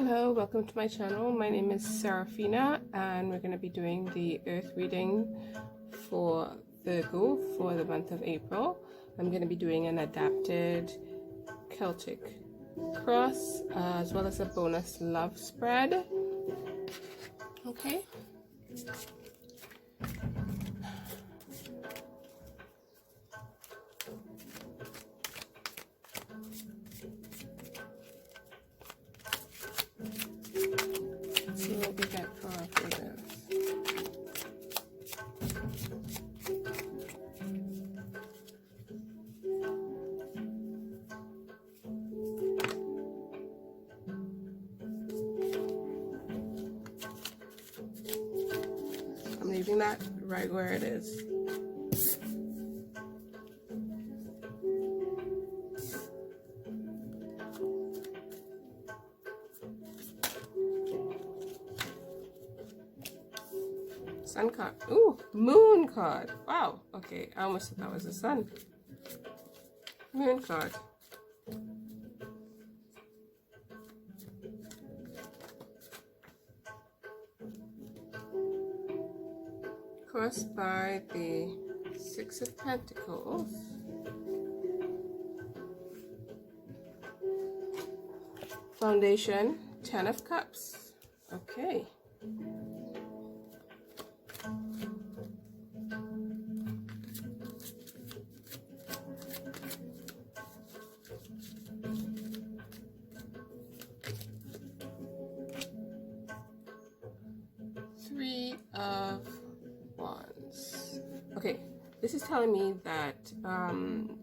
Hello, welcome to my channel. My name is Seraphina and we're going to be doing the earth reading for Virgo for the month of April. I'm going to be doing an adapted Celtic cross as well as a bonus love spread. Okay. Let's see what we get for our Virgos. I'm leaving that right where it is. Sun card. Ooh, moon card. Wow. Okay, I almost thought that was a sun. Moon card. Crossed by the Six of Pentacles. Foundation, Ten of Cups. Okay. Three of Wands. Okay, this is telling me that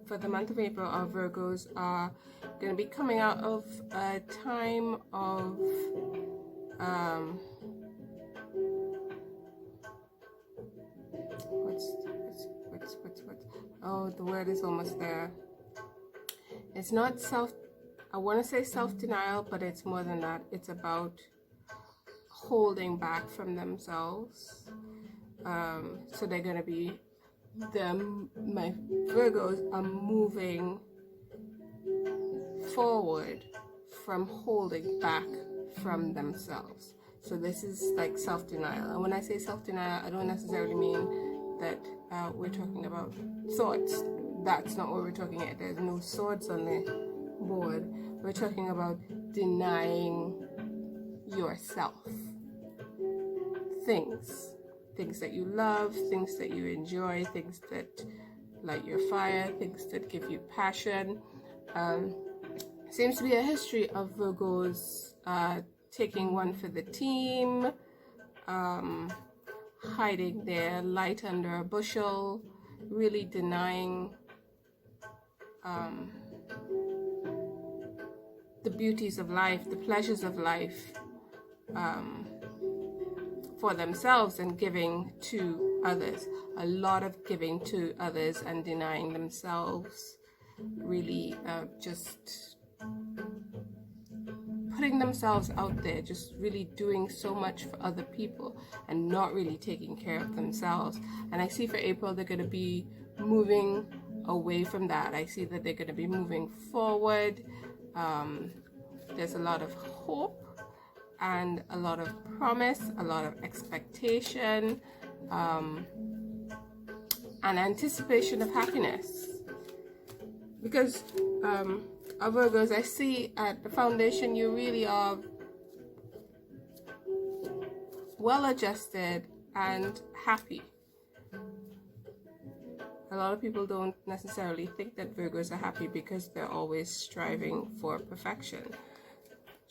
for the month of April, our Virgos are going to be coming out of a time of oh, the word is almost there. It's not I want to say self-denial, but it's more than that. It's about holding back from themselves. So they're going to be, my Virgos are moving forward from holding back from themselves. So this is like self-denial. And when I say self-denial, I don't necessarily mean that we're talking about swords. That's not what we're talking about. There's no swords on the board. We're talking about denying yourself things that you love, things that you enjoy, things that light your fire, things that give you passion. Seems to be a history of Virgos taking one for the team, hiding their light under a bushel, really denying the beauties of life, the pleasures of life, for themselves and giving to others. A lot of giving to others and denying themselves, really just putting themselves out there, just really doing so much for other people and not really taking care of themselves. And I see for April they're going to be moving away from that. I see that they're going to be moving forward. There's a lot of hope and a lot of promise, a lot of expectation, and anticipation of happiness. Because our Virgos, I see at the foundation, you really are well adjusted and happy. A lot of people don't necessarily think that Virgos are happy because they're always striving for perfection.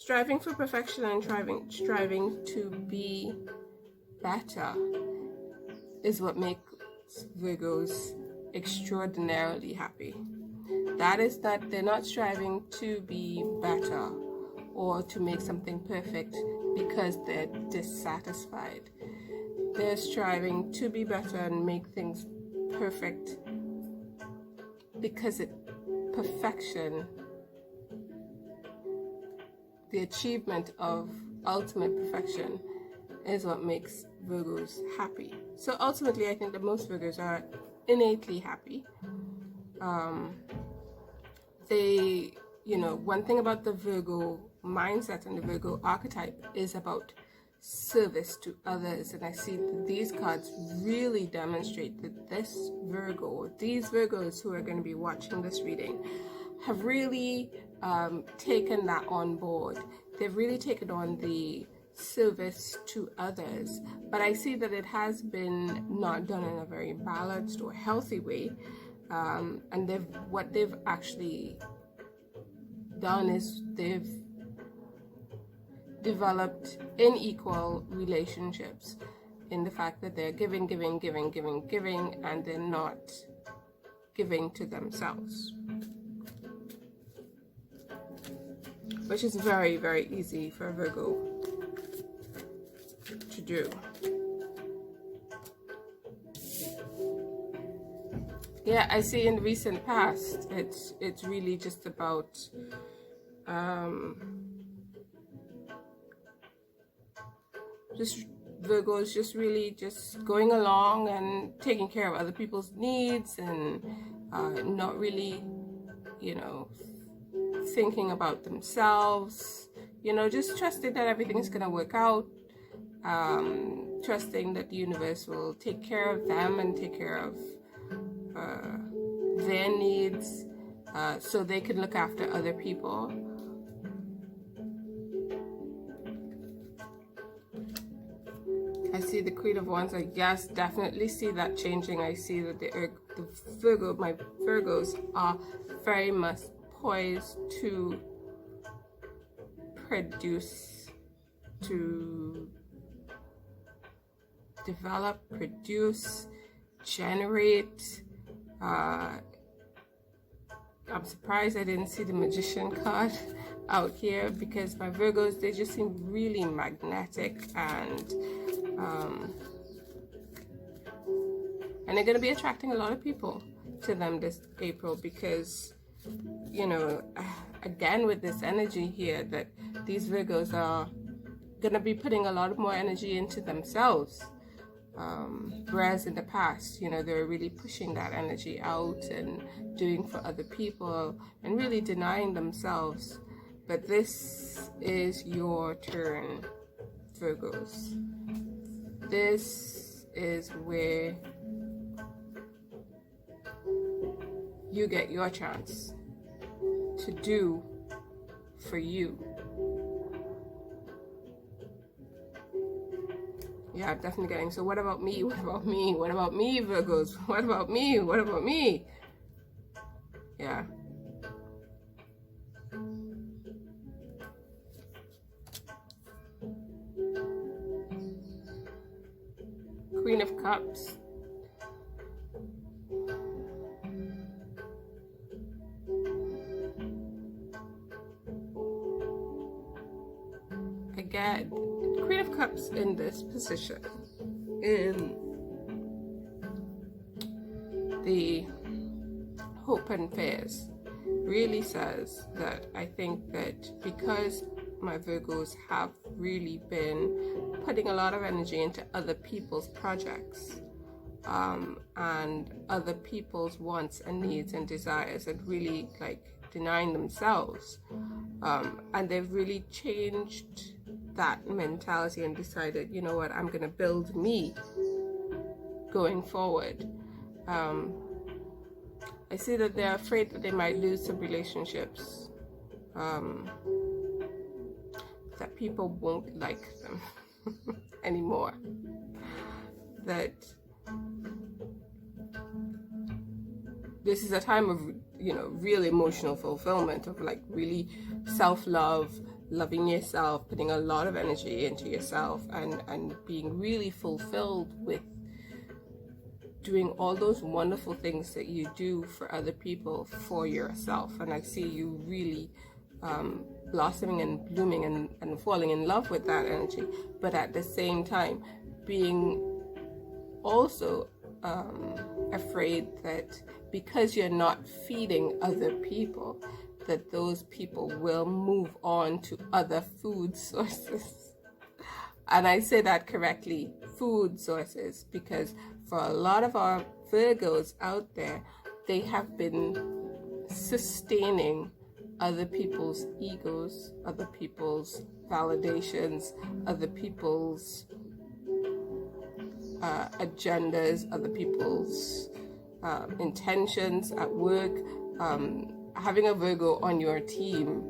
Striving for perfection and striving to be better is what makes Virgos extraordinarily happy. That is that they're not striving to be better or to make something perfect because they're dissatisfied. They're striving to be better and make things perfect because perfection, the achievement of ultimate perfection, is what makes Virgos happy. So ultimately, I think that most Virgos are innately happy. They, you know, one thing about the Virgo mindset and the Virgo archetype is about service to others. And I see that these cards really demonstrate that this Virgo, or these Virgos who are going to be watching this reading, have really taken that on board. They've really taken on the service to others, but I see that it has been not done in a very balanced or healthy way. And what they've actually done is they've developed unequal relationships, in the fact that they're giving, and they're not giving to themselves, which is very, very easy for a Virgo to do. Yeah, I see in the recent past, it's really just about just Virgos just really just going along and taking care of other people's needs, and not really, you know, thinking about themselves, you know, just trusting that everything's gonna work out, trusting that the universe will take care of them and take care of their needs, so they can look after other people. I see the Queen of Wands. I yes, definitely see that changing. I see that my Virgos are very much poised to produce, to develop, produce, generate. I'm surprised I didn't see the Magician card out here, because my Virgos, they just seem really magnetic, and they're going to be attracting a lot of people to them this April, because, you know, again with this energy here, that these Virgos are going to be putting a lot more energy into themselves, whereas in the past, you know, they were really pushing that energy out and doing for other people and really denying themselves. But this is your turn, Virgos. This is where you get your chance to do for you. Yeah, I'm definitely getting, so what about me? What about me? What about me, Virgos? What about me? What about me? Yeah. Queen of Cups. Again, Queen of Cups in this position, in the Hope and Fears, really says that I think that because my Virgos have really been putting a lot of energy into other people's projects, and other people's wants and needs and desires, and really like denying themselves, and they've really changed that mentality and decided, you know what, I'm gonna build me going forward. I see that they're afraid that they might lose some relationships, that people won't like them anymore, that this is a time of, you know, real emotional fulfillment, of like really self-love, loving yourself, putting a lot of energy into yourself, and being really fulfilled with doing all those wonderful things that you do for other people for yourself. And I see you really blossoming and blooming and falling in love with that energy, but at the same time being also afraid that because you're not feeding other people, that those people will move on to other food sources. And I say that correctly, food sources, because for a lot of our Virgos out there, they have been sustaining other people's egos, other people's validations, other people's agendas, other people's intentions at work. Having a Virgo on your team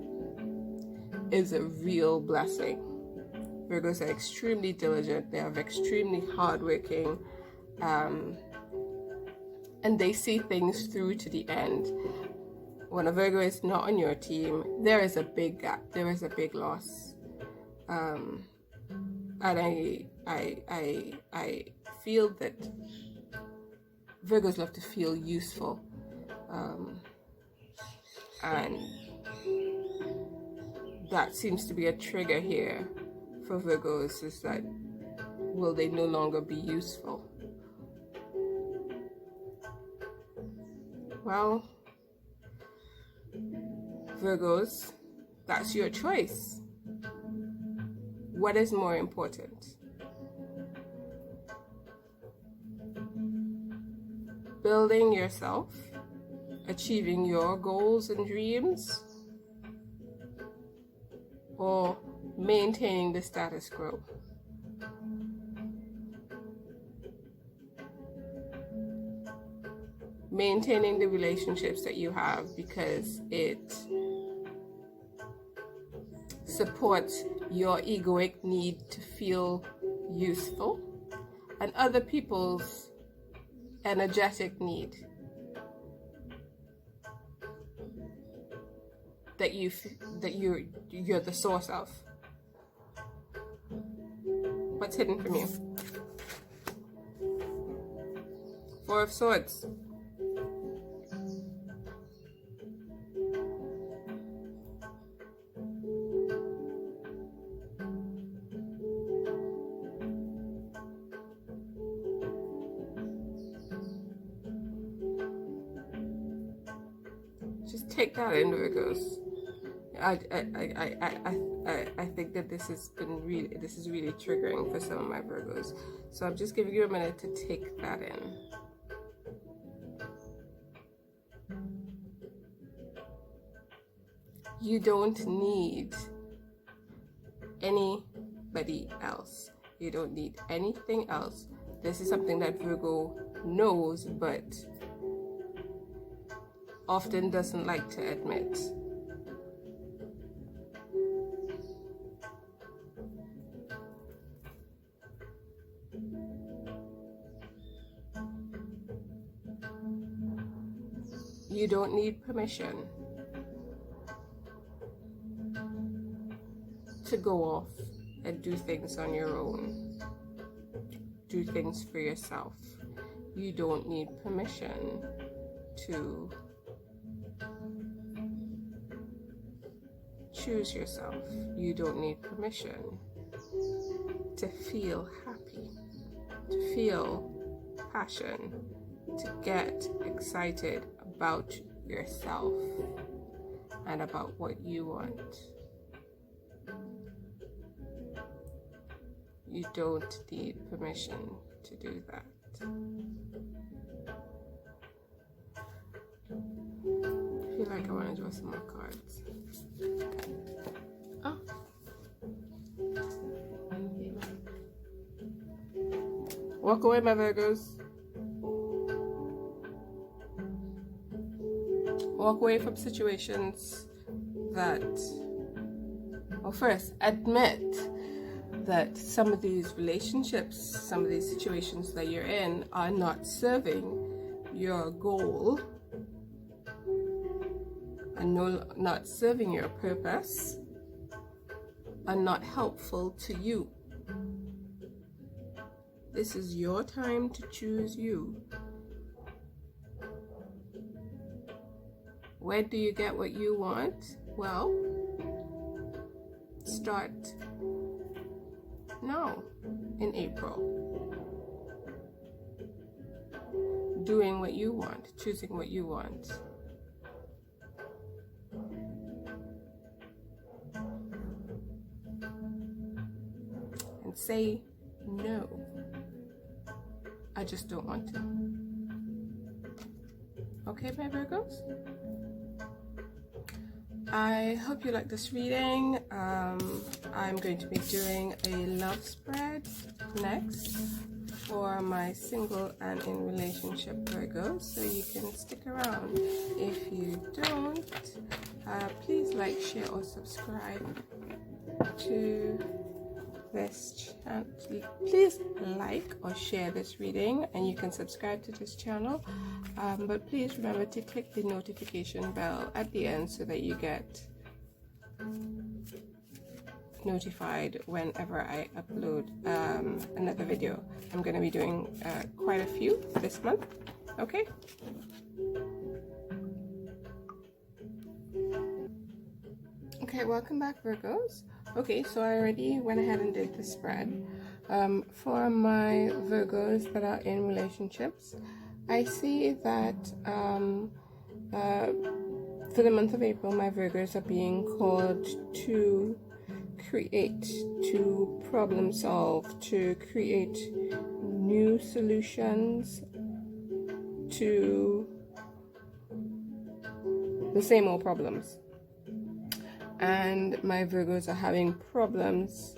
is a real blessing. Virgos are extremely diligent, they are extremely hardworking, and they see things through to the end. When a Virgo is not on your team, there is a big gap, there is a big loss. And I feel that Virgos love to feel useful. And that seems to be a trigger here for Virgos, is that will they no longer be useful? Well, Virgos, that's your choice. What is more important? Building yourself, achieving your goals and dreams, or maintaining the status quo? Maintaining the relationships that you have because it supports your egoic need to feel useful and other people's energetic need that you're the source of. What's hidden from you? Four of Swords. Just take that in, Virgos. I think that this is really triggering for some of my Virgos. So I'm just giving you a minute to take that in. You don't need anybody else. You don't need anything else. This is something that Virgo knows, but often doesn't like to admit. You don't need permission to go off and do things on your own. Do things for yourself. You don't need permission to choose yourself. You don't need permission to feel happy, to feel passion, to get excited about yourself and about what you want. You don't need permission to do that. I feel like I want to draw some more cards. Oh. Walk away, my Virgos. Walk away from situations that, well, first, admit that some of these relationships, some of these situations that you're in are not serving your goal and not serving your purpose, are not helpful to you. This is your time to choose you. When do you get what you want? Well, start now in April. Doing what you want, choosing what you want. And say no. I just don't want to. Okay, my Virgos? I hope you like this reading. I'm going to be doing a love spread next for my single and in relationship Virgos, so you can stick around. If you don't, please like, share, or subscribe to this channel. Please like or share this reading, and you can subscribe to this channel, but please remember to click the notification bell at the end so that you get notified whenever I upload another video. I'm going to be doing quite a few this month. Okay, welcome back, Virgos. Okay, so I already went ahead and did the spread. For my Virgos that are in relationships, I see that for the month of April, my Virgos are being called to create, to problem solve, to create new solutions to the same old problems. And my Virgos are having problems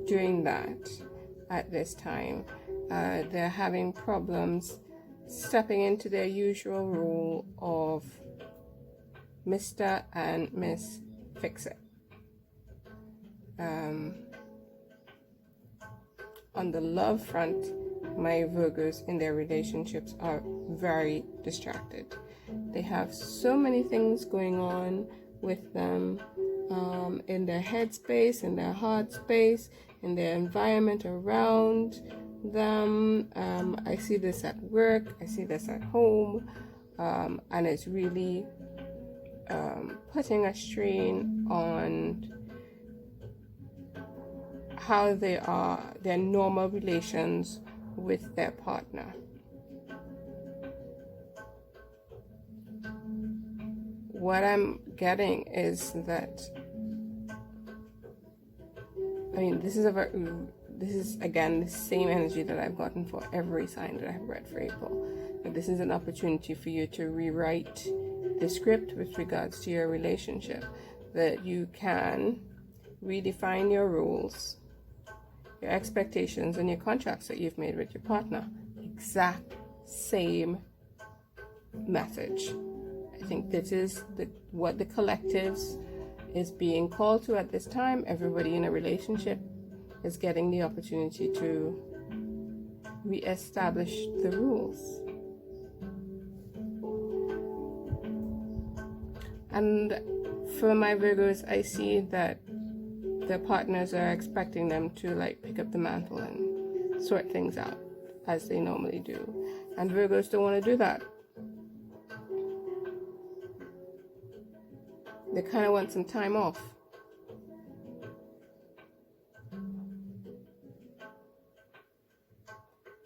doing that at this time. They're having problems stepping into their usual role of Mr. and Miss Fix-It. On the love front, my Virgos in their relationships are very distracted. They have so many things going on with them, in their head space, in their heart space, in their environment around them. I see this at work, I see this at home, and it's really putting a strain on how they are, their normal relations with their partner. What I'm getting is that, I mean, this is again the same energy that I've gotten for every sign that I've read for April. But this is an opportunity for you to rewrite the script with regards to your relationship, that you can redefine your rules, your expectations, and your contracts that you've made with your partner. Exact same message. I think this is what the collectives is being called to at this time. Everybody in a relationship is getting the opportunity to reestablish the rules. And for my Virgos, I see that their partners are expecting them to like pick up the mantle and sort things out as they normally do. And Virgos don't want to do that. They kind of want some time off.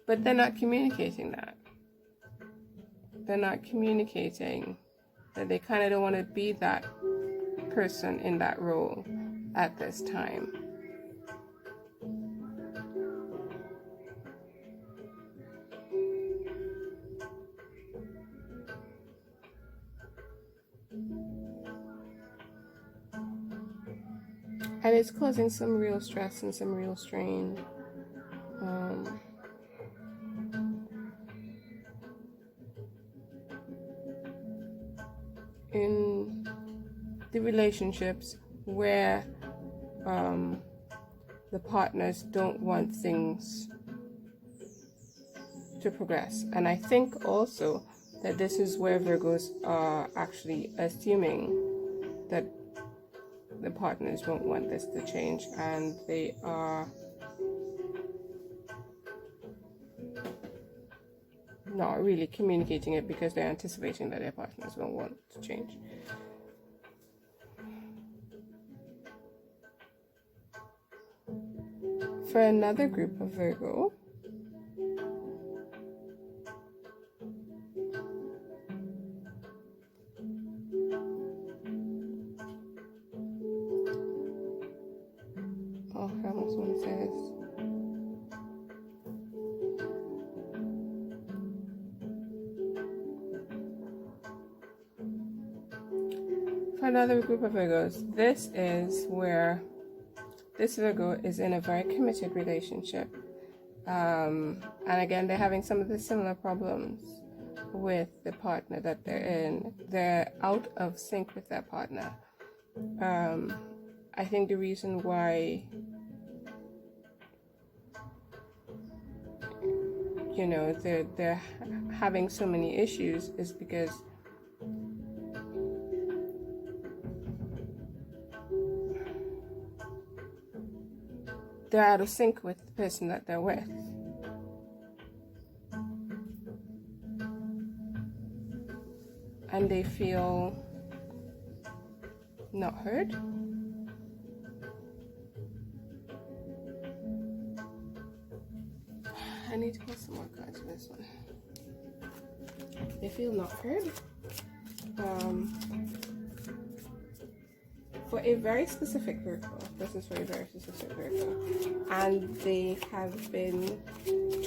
But they're not communicating that. They're not communicating that they kind of don't want to be that person in that role at this time. And it's causing some real stress and some real strain. In the relationships where the partners don't want things to progress. And I think also that this is where Virgos are actually assuming that the partners won't want this to change, and they are not really communicating it because they're anticipating that their partners won't want to change. For another group of Virgo, oh, I almost want to say this. For another group of Virgos, this is where this Virgo is in a very committed relationship. And again, they're having some of the similar problems with the partner that they're in. They're out of sync with their partner. I think the reason why, you know, they're having so many issues is because they're out of sync with the person that they're with. And they feel not heard. I need to put some more cards for this one. They feel not heard. For a very specific Virgo, this is for a very specific Virgo, and they have been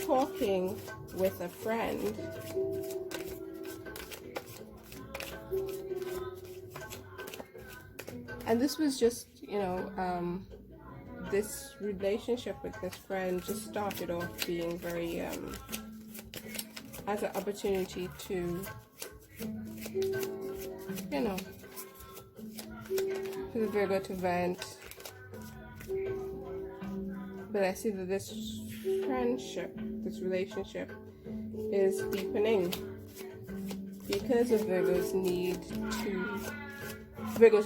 talking with a friend and this was just, you know, this relationship with this friend just started off being very as an opportunity to, you know, for the Virgo to vent. But I see that this friendship, this relationship is deepening because of Virgo's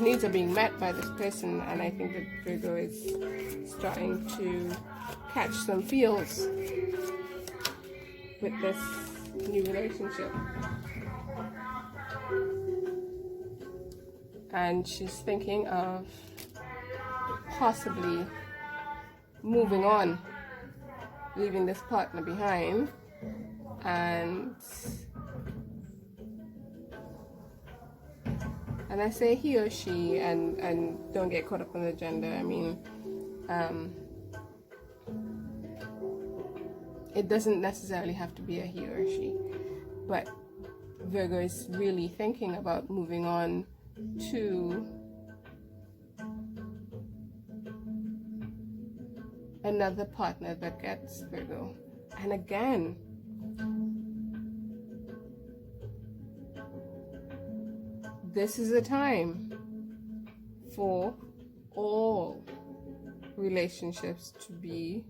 needs are being met by this person, and I think that Virgo is starting to catch some feels with this new relationship. And she's thinking of possibly moving on, leaving this partner behind, and I say he or she, and don't get caught up on the gender. I mean, it doesn't necessarily have to be a he or a she, but Virgo is really thinking about moving on to another partner that gets Virgo. And again, this is a time for all relationships to be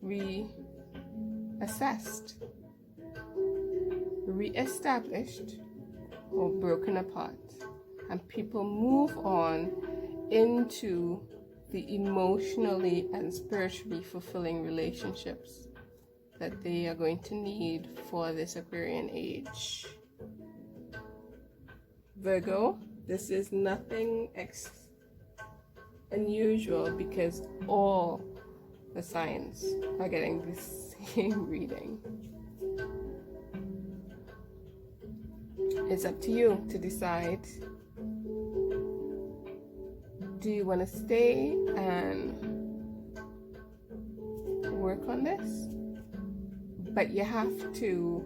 reassessed, reestablished, or broken apart, and people move on into the emotionally and spiritually fulfilling relationships that they are going to need for this Aquarian age. Virgo, this is nothing unusual because all the signs are getting the same reading. It's up to you to decide. Do you want to stay and work on this? But you have to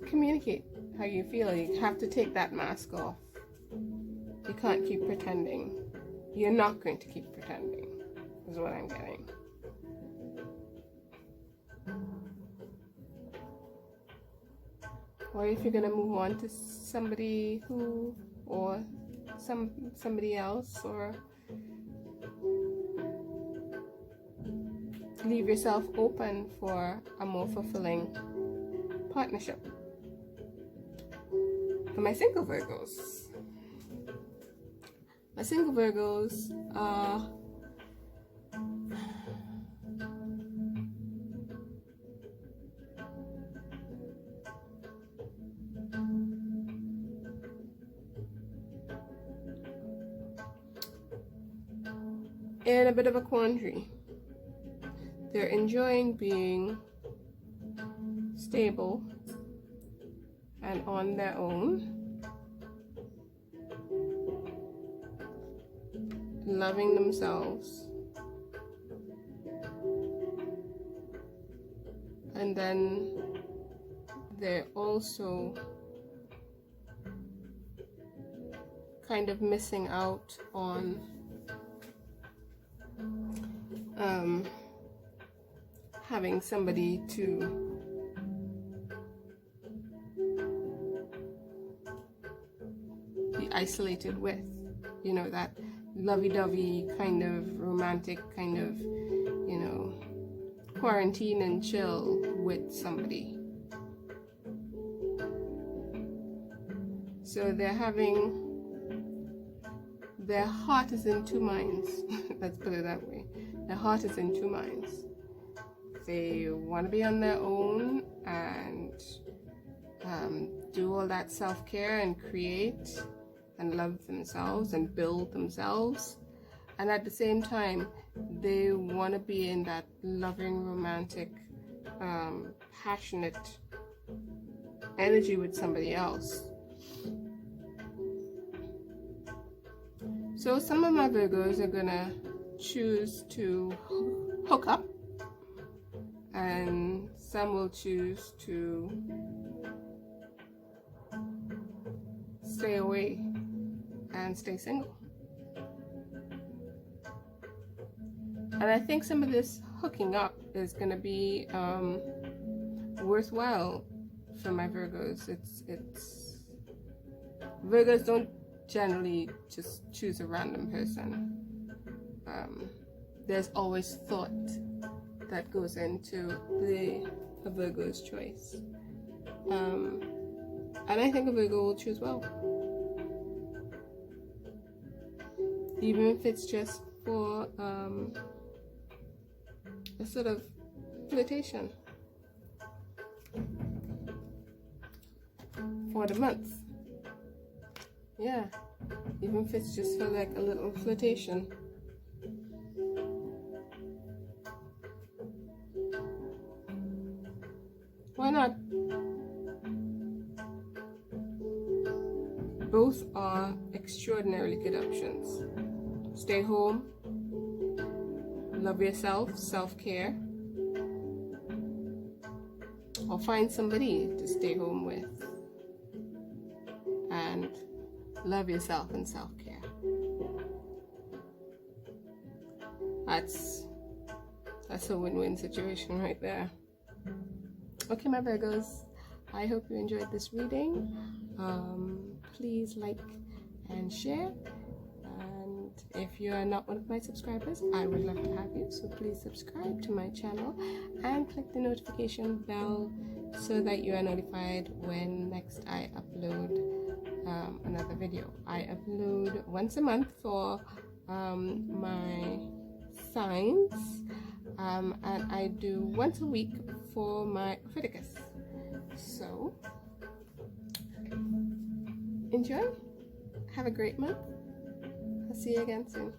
communicate how you feel. You have to take that mask off. You can't keep pretending. You're not going to keep pretending, is what I'm getting. Or if you're gonna move on to somebody who, or somebody else, or leave yourself open for a more fulfilling partnership. For my single Virgos, in a bit of a quandary. They're enjoying being stable and on their own, loving themselves, and then they're also kind of missing out on having somebody to be isolated with, you know, that lovey-dovey kind of romantic kind of, you know, quarantine and chill with somebody. So they're having, their heart is in two minds. Let's put it that way. Their heart is in two minds. They want to be on their own and do all that self-care and create and love themselves and build themselves. And at the same time, they want to be in that loving, romantic, passionate energy with somebody else. So some of my Virgos are gonna choose to hook up, and some will choose to stay away and stay single. And I think some of this hooking up is gonna be worthwhile for my Virgos. It's Virgos don't generally just choose a random person. There's always thought that goes into a Virgo's choice. And I think a Virgo will choose well. Even if it's just for a sort of flirtation for the month. Yeah, even if it's just for like a little flirtation. Why not? Both are extraordinarily good options. Stay home, love yourself, self-care, or find somebody to stay home with and love yourself and self-care. That's a win-win situation right there. Okay, my Virgos, I hope you enjoyed this reading. Please like and share. And if you are not one of my subscribers, I would love to have you. So please subscribe to my channel and click the notification bell so that you are notified when next I upload another video. I upload once a month for my signs, and I do once a week for my Leviticus. So enjoy, have a great month. I'll see you again soon.